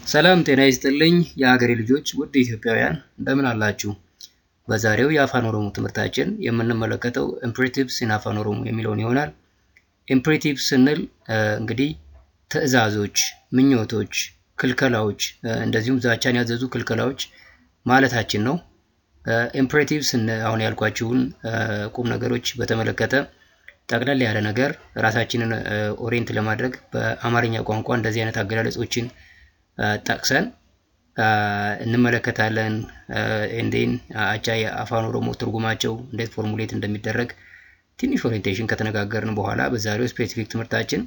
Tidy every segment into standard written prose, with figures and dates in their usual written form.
ሰላም ጤና ይስጥልኝ የሀገሬ ልጆች ውድ ኢትዮጵያውያን እንደምን አላችሁ? በዛሬው የአፋን ኦሮሞ ትምህርታችን የምንመለከተው ኢምፔሬቲቭስ ኢን አፋን ኦሮሞ የሚለውን ይሆናል። ኢምፔሬቲቭስ ስንል እንግዲህ ትዕዛዞች፣ ምኞቶች፣ ክልከላዎች እንደዚሁም ዛቻን ያዘዙ ክልከላዎች ማለታችን ነው። ኢምፔሬቲቭስ አሁን ያልኳችሁን ቁም ነገሮች በተመለከተ ጠቅለል ያለ ነገር ራሳችንን ኦሪየንት ለማድረግ በአማርኛ ቋንቋ እንደዚህ አይነት አገላለጾችን ጠቅሰን እንመለከታለን። እንዴን አቻ የአፋን ኦሮሞ ትርጉማቸው እንዴት ፎርሙሌት እንደሚደረግ ትንሽ ኦሪየንቴሽን ከተነጋገርን በኋላ በዛሬው ስፔሲፊክ ትምህርታችን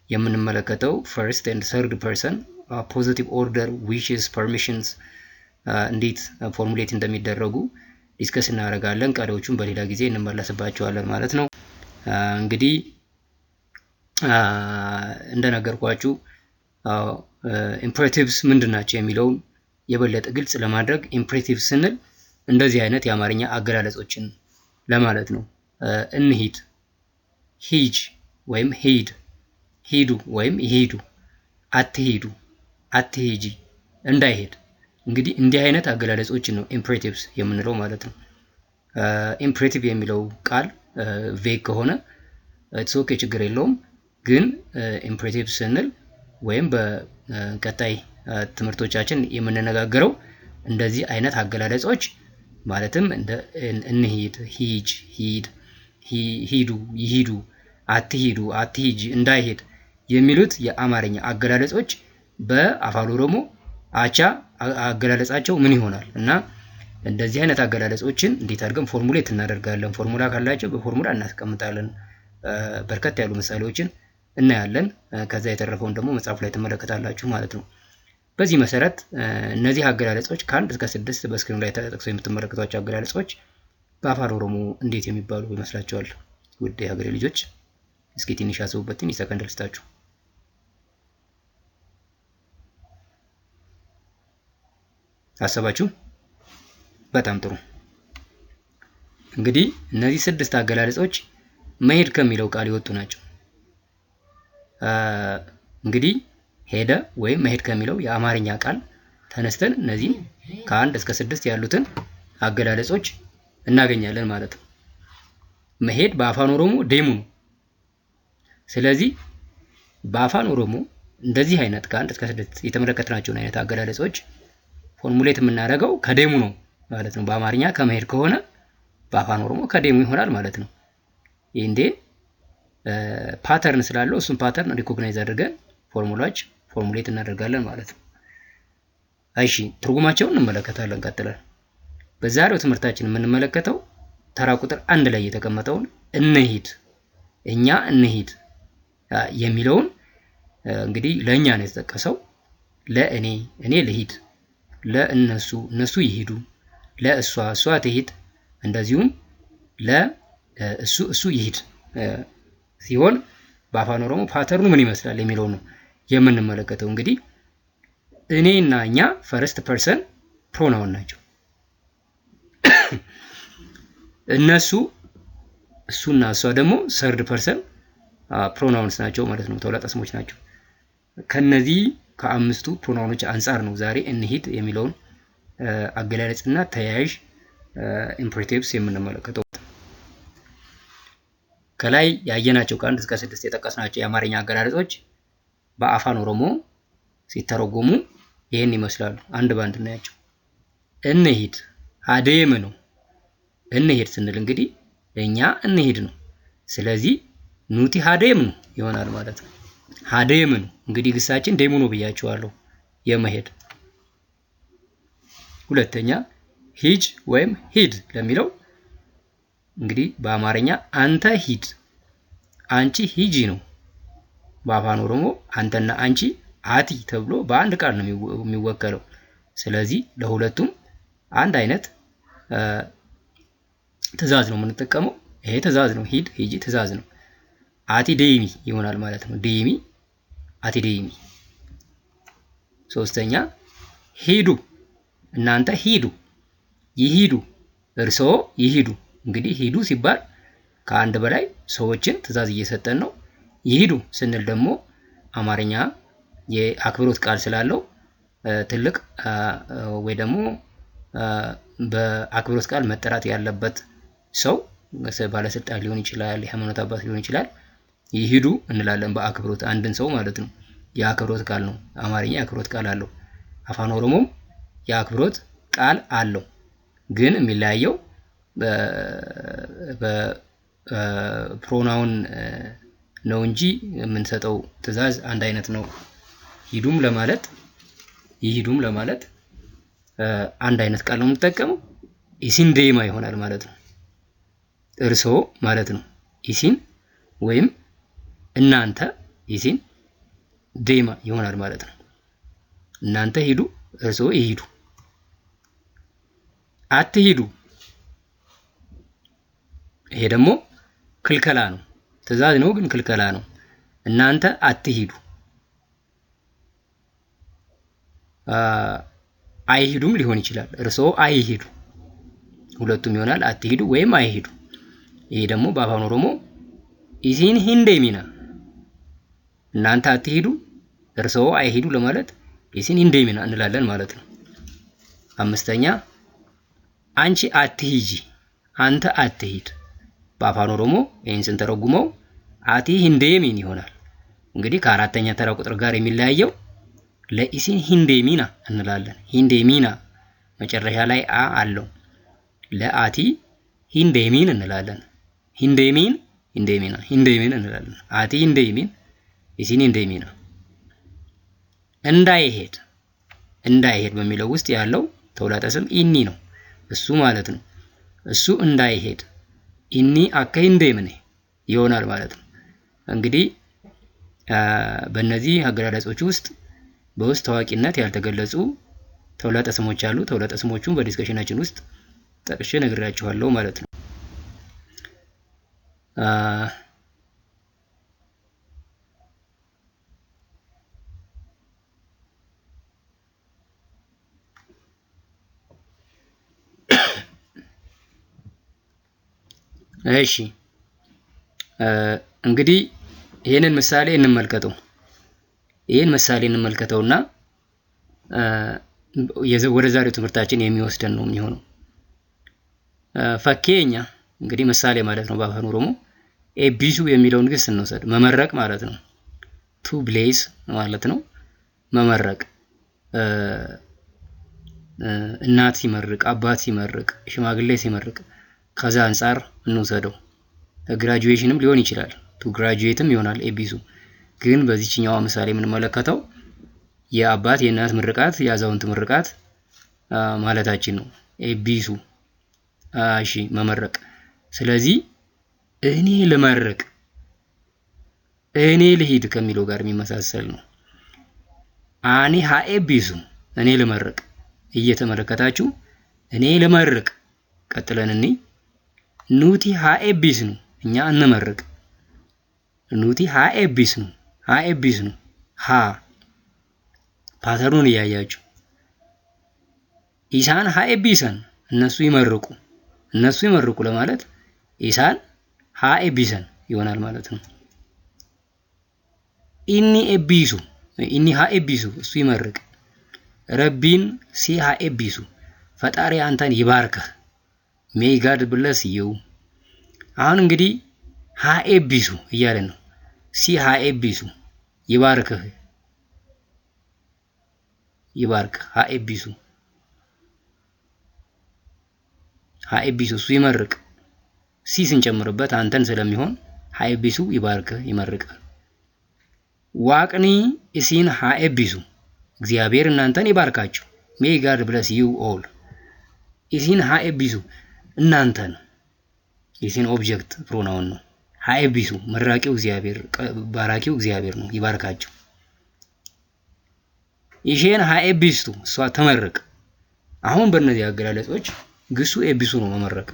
የምንመለከተው ፈርስት ኤንድ ሰርድ ፐርሰን ፖዚቲቭ ኦርደር ዊሽስ ፐርሚሽንስ እንዴት ፎርሙሌት እንደሚደረጉ ዲስከስ እናደርጋለን። ቀሪዎቹን በሌላ ጊዜ እንመለስባቸዋለን ማለት ነው። እንግዲህ እንደነገርኳችሁ ኢምፔሬቲቭስ ምንድናቸው የሚለውን የበለጠ ግልጽ ለማድረግ ኢምፔሬቲቭስ ስንል እንደዚህ አይነት የአማርኛ አገላለጾችን ለማለት ነው። እንሂድ፣ ሂጅ ወይም ሂድ፣ ሂዱ ወይም ይሄዱ፣ አትሂዱ፣ አትሂጂ፣ እንዳይሄድ። እንግዲህ እንዲህ አይነት አገላለጾችን ነው ኢምፔሬቲቭስ የምንለው ማለት ነው። ኢምፔሬቲቭ የሚለው ቃል ቬግ ከሆነ ኢትስ ኦኬ ችግር የለውም። ግን ኢምፔሬቲቭ ስንል ወይም በቀጣይ ትምህርቶቻችን የምንነጋገረው እንደዚህ አይነት አገላለጾች ማለትም እንደ እንሂድ፣ ሂጅ፣ ሂድ፣ ሂዱ፣ ይሂዱ፣ አትሂዱ፣ አትሂጂ፣ እንዳይሄድ የሚሉት የአማርኛ አገላለጾች በአፋን ኦሮሞ አቻ አገላለጻቸው ምን ይሆናል እና እንደዚህ አይነት አገላለጾችን እንዴት አድርገን ፎርሙሌት እናደርጋለን። ፎርሙላ ካላቸው በፎርሙላ እናስቀምጣለን። በርከት ያሉ ምሳሌዎችን እናያለን። ከዛ የተረፈውን ደግሞ መጽሐፍ ላይ ትመለከታላችሁ ማለት ነው። በዚህ መሰረት እነዚህ አገላለጾች ከ1 እስከ 6 በስክሪኑ ላይ ተጠቅሰው የምትመለከቷቸው አገላለጾች በአፋን ኦሮሞ እንዴት የሚባሉ ይመስላችኋል? ውድ የሀገሬ ልጆች እስኪ ትንሽ አስቡበት። ትንሽ ሰከንድ ልስጣችሁ። አሰባችሁ? በጣም ጥሩ። እንግዲህ እነዚህ 6 አገላለጾች መሄድ ከሚለው ቃል የወጡ ናቸው። እንግዲህ ሄደ ወይም መሄድ ከሚለው የአማርኛ ቃል ተነስተን እነዚህን ከ1 እስከ 6 ያሉትን አገላለጾች እናገኛለን ማለት ነው። መሄድ በአፋን ኦሮሞ ዴሙ ነው። ስለዚህ በአፋን ኦሮሞ እንደዚህ አይነት ከ1 እስከ 6 የተመለከትናቸውን አይነት አገላለጾች ፎርሙሌት የምናደርገው ከዴሙ ነው ማለት ነው። በአማርኛ ከመሄድ ከሆነ በአፋን ኦሮሞ ከዴሙ ይሆናል ማለት ነው። እንዴ ፓተርን ስላለው እሱን ፓተርን ሪኮግናይዝ አድርገን ፎርሙሌት እናደርጋለን ማለት ነው። እሺ ትርጉማቸውን እንመለከታለን ቀጥለን። በዛሬው ትምህርታችን የምንመለከተው ተራ ቁጥር 1 ላይ የተቀመጠውን እንሂድ፣ እኛ እንሂድ የሚለውን እንግዲህ ለእኛ ነው የተጠቀሰው። ለእኔ፣ እኔ ልሂድ፣ ለእነሱ፣ እነሱ ይሄዱ፣ ለእሷ፣ እሷ ትሂድ፣ እንደዚሁም ለእሱ፣ እሱ ይሂድ ሲሆን በአፋን ኦሮሞ ፓተርኑ ምን ይመስላል የሚለው ነው የምንመለከተው። እንግዲህ እኔ እና እኛ ፈርስት ፐርሰን ፕሮናውን ናቸው። እነሱ፣ እሱና እሷ ደግሞ ሰርድ ፐርሰን ፕሮናውንስ ናቸው ማለት ነው። ተውላጠ ስሞች ናቸው። ከነዚህ ከ5ቱ ፕሮናውኖች አንፃር ነው ዛሬ እንሂድ የሚለውን አገላለጽና ተያያዥ ኢምፔሬቲቭስ የምንመለከተው። ከላይ ያየናቸው ከ1 እስከ 6 የጠቀስናቸው የአማርኛ አገላለጾች በአፋን ኦሮሞ ሲተረጎሙ ይህን ይመስላሉ። አንድ ባንድ እናያቸው። እንሂድ አደየም ነው። እንሂድ ስንል እንግዲህ እኛ እንሂድ ነው። ስለዚህ ኑቲ ሀደየም ነው ይሆናል ማለት ነው። ሀደየም ነው እንግዲህ ግሳችን ዴሙ ነው ብያችኋለሁ፣ የመሄድ። ሁለተኛ ሂጅ ወይም ሂድ ለሚለው እንግዲህ በአማርኛ አንተ ሂድ፣ አንቺ ሂጂ ነው። በአፋን ኦሮሞ አንተና አንቺ አቲ ተብሎ በአንድ ቃል ነው የሚወከለው። ስለዚህ ለሁለቱም አንድ አይነት ትዕዛዝ ነው የምንጠቀመው። ይሄ ትዕዛዝ ነው፣ ሂድ፣ ሂጂ ትዕዛዝ ነው። አቲ ዴሚ ይሆናል ማለት ነው። ዴሚ፣ አቲ ዴሚ። ሶስተኛ ሂዱ፣ እናንተ ሂዱ፣ ይሂዱ፣ እርስዎ ይሂዱ። እንግዲህ ሂዱ ሲባል ከአንድ በላይ ሰዎችን ትዕዛዝ እየሰጠን ነው። ይሂዱ ስንል ደግሞ አማርኛ የአክብሮት ቃል ስላለው ትልቅ ወይ ደግሞ በአክብሮት ቃል መጠራት ያለበት ሰው ባለስልጣን ሊሆን ይችላል፣ የሃይማኖት አባት ሊሆን ይችላል። ይሂዱ እንላለን በአክብሮት አንድን ሰው ማለት ነው። የአክብሮት ቃል ነው። አማርኛ የአክብሮት ቃል አለው። አፋን ኦሮሞም የአክብሮት ቃል አለው። ግን የሚለያየው በፕሮናውን ነው እንጂ የምንሰጠው ትዕዛዝ አንድ አይነት ነው። ሂዱም ለማለት ይሂዱም ለማለት አንድ አይነት ቃል ነው የምንጠቀመው። ኢሲን ዴማ ይሆናል ማለት ነው። እርስዎ ማለት ነው። ኢሲን ወይም እናንተ ኢሲን ዴማ ይሆናል ማለት ነው። እናንተ ሂዱ፣ እርስዎ ይሂዱ። አትሂዱ፣ ይሄ ደግሞ ክልከላ ነው። ትዕዛዝ ነው ግን ክልከላ ነው። እናንተ አትሂዱ። አይሂዱም ሊሆን ይችላል። እርስዎ አይሂዱ፣ ሁለቱም ይሆናል። አትሂዱ ወይም አይሂዱ። ይሄ ደግሞ በአፋን ኦሮሞ ኢሲን ሂንዴሚና፣ እናንተ አትሂዱ፣ እርስዎ አይሂዱ ለማለት ኢሲን ሂንዴሚና እንላለን ማለት ነው። አምስተኛ አንቺ አትሂጂ፣ አንተ አትሂድ። በአፋን ኦሮሞ ይህን ስንተረጉመው አቲ ሂንዴሚን ይሆናል። እንግዲህ ከአራተኛ ተራ ቁጥር ጋር የሚለያየው ለኢሲን ሂንዴሚና እንላለን። ሂንዴሚና መጨረሻ ላይ አ አለው። ለአቲ ሂንዴሚን እንላለን። ሂንዴሚን ሂንዴሚና ሂንዴሚን እንላለን። አቲ ሂንዴሚን ኢሲን ሂንዴሚና። እንዳይሄድ እንዳይሄድ በሚለው ውስጥ ያለው ተውላጠ ስም ኢኒ ነው። እሱ ማለት ነው። እሱ እንዳይሄድ ኢኒ አከ ሂንዴምኔ ይሆናል ማለት ነው። እንግዲህ በእነዚህ አገላለጾች ውስጥ በውስጥ ታዋቂነት ያልተገለጹ ተውላጠ ስሞች አሉ። ተውላጠ ስሞቹን በዲስከሽናችን ውስጥ ጠቅሼ ነግሬያችኋለሁ ማለት ነው። እሺ እንግዲህ ይሄንን ምሳሌ እንመልከተው። ይሄን ምሳሌ እንመልከተውና ወደ ዛሬው ትምህርታችን የሚወስደን ነው የሚሆነው። ፈኬኛ እንግዲህ ምሳሌ ማለት ነው በአፋን ኦሮሞ። ኤቢሱ የሚለውን ግስ እንውሰድ። መመረቅ ማለት ነው። ቱ ብሌስ ማለት ነው። መመረቅ እናት ሲመርቅ፣ አባት ሲመርቅ፣ ሽማግሌ ሲመርቅ ከዛ አንፃር እንውሰደው። ግራጁዌሽንም ሊሆን ይችላል። ቱ ግራጁዌትም ይሆናል ኤቢሱ። ግን በዚህኛው ምሳሌ የምንመለከተው የአባት የእናት ምርቃት፣ የአዛውንት ምርቃት ማለታችን ነው። ኤቢሱ እሺ መመረቅ። ስለዚህ እኔ ልመርቅ፣ እኔ ልሂድ ከሚለው ጋር የሚመሳሰል ነው። አኔ ሃኤቢሱ እኔ ልመርቅ። እየተመለከታችሁ እኔ ልመርቅ ቀጥለን እኔ ኑቲ ሃኤቢስኑ እኛ እንመርቅ። ኑቲ ሃኤቢስኑ ሃኤቢስኑ ሃ ፓተርኑን እያያችሁ ኢሳን ሃኤቢሰን እነሱ ይመርቁ፣ እነሱ ይመርቁ ለማለት ኢሳን ሃኤቢሰን ይሆናል ማለት ነው። ኢኒ ኤቢሱ ኢኒ ሃኤቢሱ እሱ ይመርቅ። ረቢን ሲ ሃኤቢሱ ፈጣሪ አንተን ይባርክህ። ሜይ ጋድ ብለስ ዩ። አሁን እንግዲህ ሃኤቢሱ እያለን ነው። ሲ ሃኤቢሱ ይባርክህ፣ ይባርክ ሃኤቢሱ ሃኤቢሱ እሱ ይመርቅ። ሲ ስንጨምርበት አንተን ስለሚሆን ሃኤቢሱ ይባርክህ፣ ይመርቅህ። ዋቅኒ ኢሲን ሃኤቢሱ እግዚአብሔር እናንተን ይባርካችሁ። ሜይ ጋድ ብለስ ዩ ኦል። ኢሲን ሃኤቢሱ እናንተን፣ ኢሲን ኦብጀክት ፕሮናውን ነው። ሃኤቢሱ መራቂው እግዚአብሔር፣ ባራኪው እግዚአብሔር ነው፣ ይባርካችሁ። ኢሼን ሃኤቢስቱ እሷ ተመረቅ። አሁን በእነዚህ አገላለጾች ግሱ ኤቢሱ ነው መመረቅ።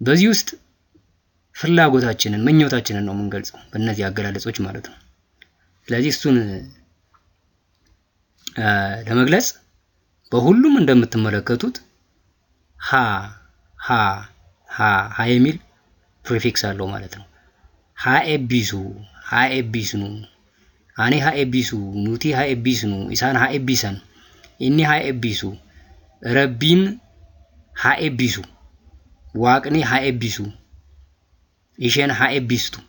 በዚህ ውስጥ ፍላጎታችንን ምኞታችንን ነው የምንገልጸው በእነዚህ አገላለጾች ማለት ነው። ስለዚህ እሱን ለመግለጽ በሁሉም እንደምትመለከቱት ሃ ሃ ሃ ሃ የሚል ፕሪፊክስ አለው ማለት ነው። ሃኤቢሱ ሃኤቢስኑ ani haa eebbisu nuti haa eebbisnu isaan haa eebbisan inni haa eebbisu rabbiin haa eebbisu waaqni haa eebbisu isheen haa eebbistu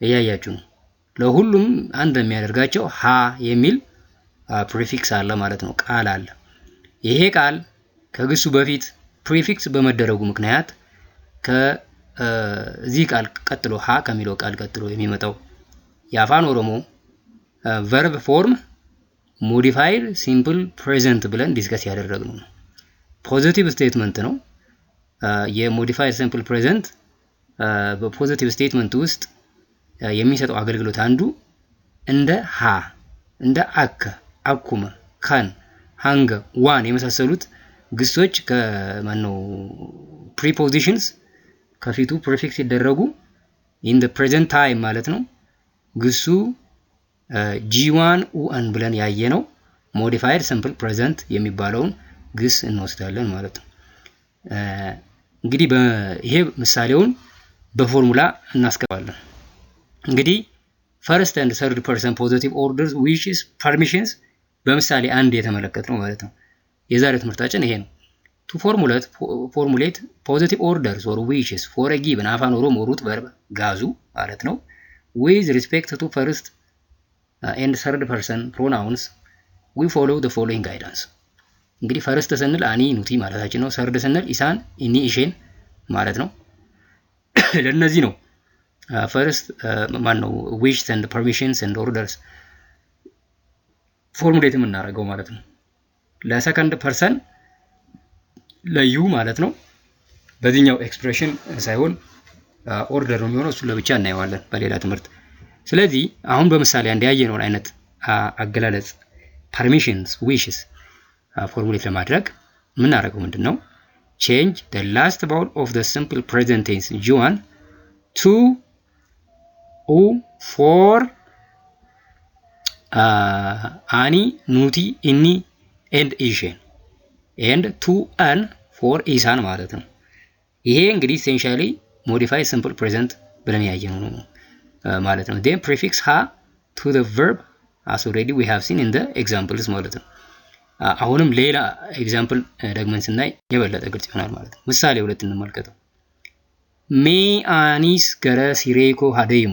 እያያችሁ ለሁሉም አንድ የሚያደርጋቸው ሀ የሚል ፕሪፊክስ አለ ማለት ነው ቃል አለ ይሄ ቃል ከግሱ በፊት ፕሪፊክስ በመደረጉ ምክንያት ከዚህ ቃል ቀጥሎ ሀ ከሚለው ቃል ቀጥሎ የሚመጣው የአፋን ኦሮሞ verb form modified simple present ብለን ዲስከስ ያደረግነው ነው ፖዚቲቭ ስቴትመንት ነው የሞዲፋይድ ሲምፕል ፕሬዘንት በፖዚቲቭ ስቴትመንት ውስጥ የሚሰጠው አገልግሎት አንዱ እንደ ሀ እንደ አከ አኩመ ካን ሃንገ ዋን የመሳሰሉት ግሶች ከማነው ፕሪፖዚሽንስ ከፊቱ ፕሪፊክስ ይደረጉ in the present time ማለት ነው ግሱ g1 un ብለን ያየነው modified simple present የሚባለውን ግስ እንወስዳለን ማለት ነው እንግዲህ ይሄ ምሳሌውን በፎርሙላ እናስቀባለን እንግዲህ first and third person positive orders wishes permissions በምሳሌ አንድ የተመለከትነው ማለት ነው የዛሬው ትምህርታችን ይሄ ነው to formulate positive orders or wishes for a given አፋን ኦሮሞ root verb ጋዙ ማለት ነው with respect to first and third person pronouns we follow the following guidance እንግዲህ first ስንል አኒ ኑቲ ማለታችን ነው third ስንል ኢሳን ኢኒ ኢሼን ማለት ነው ለነዚህ ነው first wishes and permissions and orders formulate የምናደርገው ማለት ነው ለሰከንድ ፐርሰን ለዩ ማለት ነው በዚህኛው ኤክስፕሬሽን ሳይሆን ኦርደር ነው የሚሆነው እሱ ለብቻ እናየዋለን በሌላ ትምህርት ስለዚህ አሁን በምሳሌ አንድ ያየነው አይነት አገላለጽ permissions wishes formulate ለማድረግ ምን አደረገው ምንድነው change the last vowel of the simple present tense Juan to u for ani nuti inni and ishen and to an for isan ማለት ነው ይሄ እንግዲህ essentially modified simple present ብለን ያየነው ነው ማለት ነው then prefix ha to the verb as already we have seen in the examples ማለት ነው አሁንም ሌላ ኤግዛምፕል ደግመን ስናይ የበለጠ ግልጽ ይሆናል ማለት ነው ምሳሌ 2 እንመልከተው ሜ አኒስ ገረ ሲሬኮ ሀደይሙ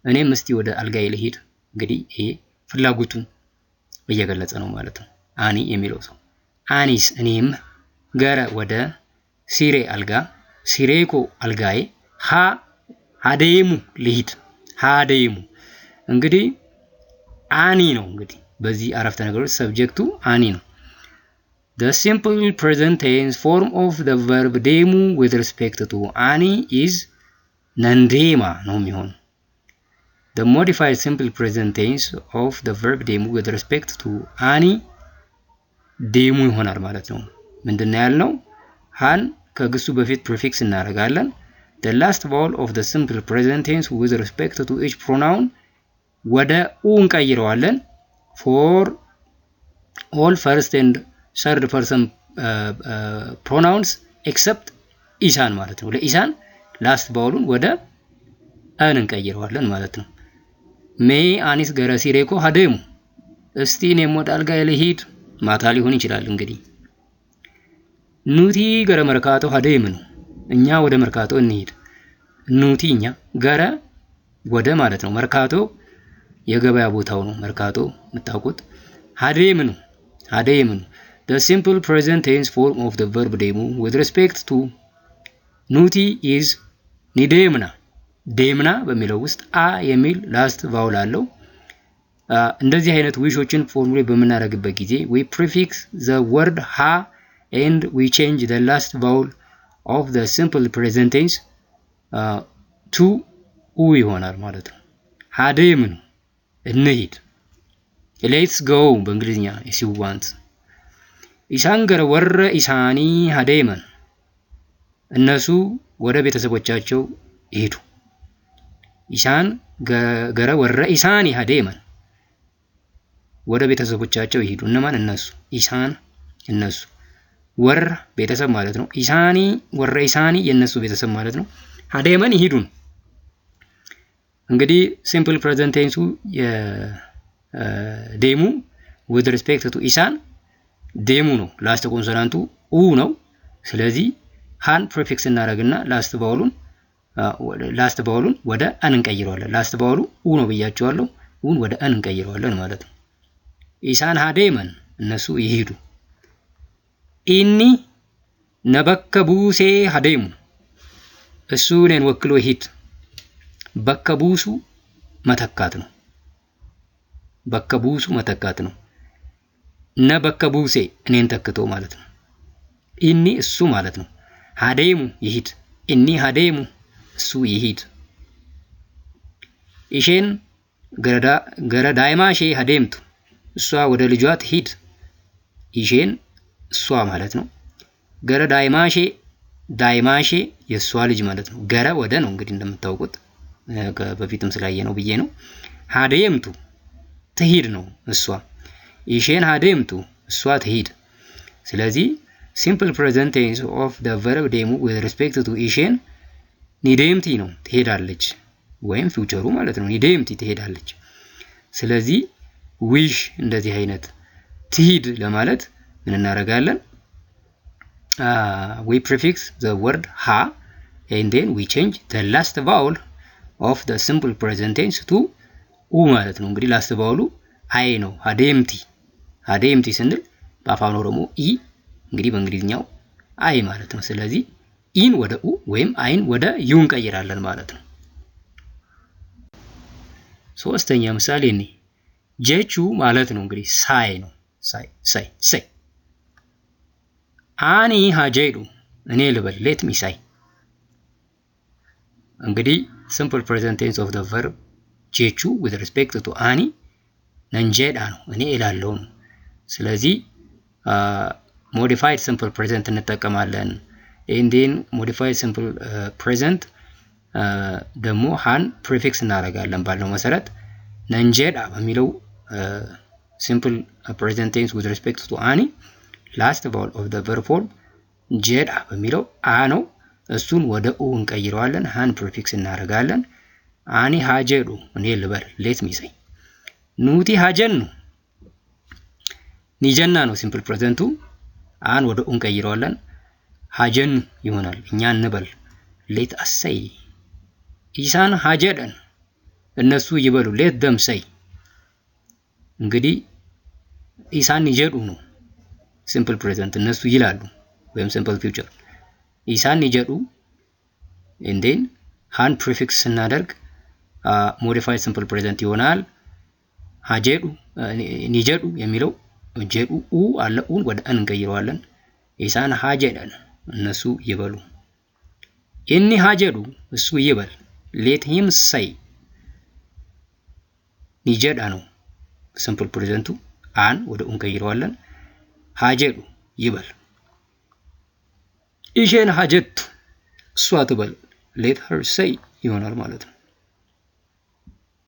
እኔም እስቲ ወደ አልጋዬ ልሂድ እንግዲህ ይሄ ፍላጎቱን እየገለጸ ነው ማለት ነው አኒ የሚለው ሰው አኒስ እኔም ገረ ወደ ሲሬ አልጋ ሲሬኮ አልጋዬ ሀ ሀደይሙ ልሂድ ሀደይሙ እንግዲህ አኒ ነው እንግዲህ በዚህ አረፍተ ነገሮች ሰብጀክቱ አኒ ነው The simple present tense form of the verb demu with respect to ani is nandema ነው የሚሆነው The modified simple present tense of the verb demu with respect to ani demu ይሆናል ማለት ነው ምንድነው ያልነው ሃን ከግሱ በፊት prefix እናደርጋለን The last vowel of the simple present tense with respect to each pronoun ወደ ኡ እንቀይረዋለን for all first and third person pronouns except ኢሳን ማለት ነው ለኢሳን ላስት ባውሉን ወደ አን እንቀይረዋለን ማለት ነው ሜ አኒስ ገረ ሲሬኮ ሀደሙ እስቲ እኔም ወደ አልጋዬ ልሂድ ማታ ሊሆን ይችላል እንግዲህ ኑቲ ገረ መርካቶ ሀደም ነው እኛ ወደ መርካቶ እንሂድ ኑቲ እኛ ገረ ወደ ማለት ነው መርካቶ የገበያ ቦታው ነው መርካቶ የምታውቁት ሀደም ነው The simple present tense form of the verb demu with respect to nuti is nidemna demna በሚለው ውስጥ አ የሚል ላስት ቫውል አለው እንደዚህ አይነት ዊሾችን ፎርሙሌት በመናደርግበት ጊዜ we prefix the word ha and we change the last vowel of the simple present tense to u ይሆናል ማለት ነው ሀደምን እንሂድ let's go በእንግሊዝኛ if you want ኢሳን ገረ ወረ ኢሳኒ ሀደመን እነሱ ወደ ቤተሰቦቻቸው ይሄዱ ኢሳን ገረ ወረ ኢሳኒ ሀደመን ወደ ቤተሰቦቻቸው ይሄዱ እነማን እነሱ ኢሳን እነሱ ወር ቤተሰብ ማለት ነው ኢሳኒ ወረ ኢሳኒ የነሱ ቤተሰብ ማለት ነው ሀደመን ይሄዱን እንግዲህ ሲምፕል ፕሬዘንት ቴንሱ የዴሙ with respect to ኢሳን ዴሙ ነው። ላስት ኮንሶናንቱ ኡ ነው። ስለዚህ ሃን ፕሪፊክስ እናደርግና ላስት ባውሉን ወደ አን እንቀይረዋለን። ላስት ባውሉ ኡ ነው ብያቸዋለሁ። ኡን ወደ አን እንቀይረዋለን ማለት ነው። ኢሳን ሃዴመን እነሱ ይሄዱ። ኢኒ ነበከ ቡሴ ሃዴሙ እሱ እኔን ወክሎ ይሄድ። በከ ቡሱ መተካት ነው። በከ ቡሱ መተካት ነው። ነበከ ቡሴ እኔን ተክቶ ማለት ነው። ኢኒ እሱ ማለት ነው። ሃዴሙ ይሄድ። ኢኒ ሃዴሙ እሱ ይሄድ። ኢሼን ገረ ዳይማሼ ሃዴምቱ እሷ ወደ ልጇ ትሄድ። ኢሼን እሷ ማለት ነው። ገረ ዳይማሼ የሷ ልጅ ማለት ነው። ገረ ወደ ነው እንግዲህ እንደምታውቁት በፊትም ስላየ ነው ብዬ ነው። ሃዴምቱ ትሄድ ነው እሷ። ኢሼን ሃዴምቱ እሷ ትሄድ። ስለዚህ simple present tense of the verb demu with respect to ኢሼን ኒዴምቲ ነው ትሄዳለች ወይም ፊውቸሩ ማለት ነው። ኒዴምቲ ትሄዳለች። ስለዚህ ዊሽ እንደዚህ አይነት ትሄድ ለማለት ምን እናደርጋለን? we prefix the word ha and then we change the last vowel of the simple present tense to u ማለት ነው። እንግዲህ ላስት ቫውሉ አይ ነው። ሃዴምቲ ስንል በአፋን ኦሮሞ ኢ እንግዲህ በእንግሊዝኛው አይ ማለት ነው። ስለዚህ ኢን ወደ ኡ ወይም አይን ወደ ዩ እንቀይራለን ማለት ነው። ሶስተኛ ምሳሌ እኔ ጀቹ ማለት ነው እንግዲህ ሳይ ነው። ሳይ አኒ ሃጄዱ እኔ ልበል ሌት ሚ ሳይ። እንግዲህ simple present tense of the verb ጀቹ with respect to አኒ ነንጄዳ ነው እኔ እላለሁ ነው። ስለዚህ modified simple present እንጠቀማለን። and then modified simple present ደግሞ ሃን ፕሪፊክስ እናደርጋለን ባለው መሰረት ነንጄዳ በሚለው simple present tense with respect to አኒ last vowel of the verb form ጄዳ በሚለው አ ነው። እሱን ወደ ኡ እንቀይረዋለን። ሃን ፕሪፊክስ እናደርጋለን። አኒ ሃጄዱ እኔ ልበል ሌት ሚ ሳይ። ኑቲ ሃጀኑ ኒጀና ነው ሲምፕል ፕሬዘንቱ። አን ወደ ኡ እንቀይረዋለን። ሃጀኑ ይሆናል እኛ እንበል ሌት አሰይ። ኢሳን ሃጀደን እነሱ ይበሉ ሌት ደም ሳይ። እንግዲህ ኢሳን ይጀዱ ነው ሲምፕል ፕሬዘንት እነሱ ይላሉ ወይም ሲምፕል ፊውቸር። ኢሳን ይጀዱ and then ሃን ፕሪፊክስ ስናደርግ ሞዲፋይድ ሲምፕል ፕሬዘንት ይሆናል። ሃጀዱ ኒጀዱ የሚለው ጀዱ ኡ አለ ኡን ወደ አን እንቀይረዋለን። ኢሳን ሃጀደን እነሱ ይበሉ። ኢኒ ሃጀዱ እሱ ይበል ሌት ሂም ሳይ። ኒጀዳ ነው ሲምፕል ፕሬዘንቱ። አን ወደ ኡ እንቀይረዋለን። ሃጀዱ ይበል። ኢሼን ሃጀቱ እሷ ትበል ሌት ሄር ሳይ ይሆናል ማለት ነው።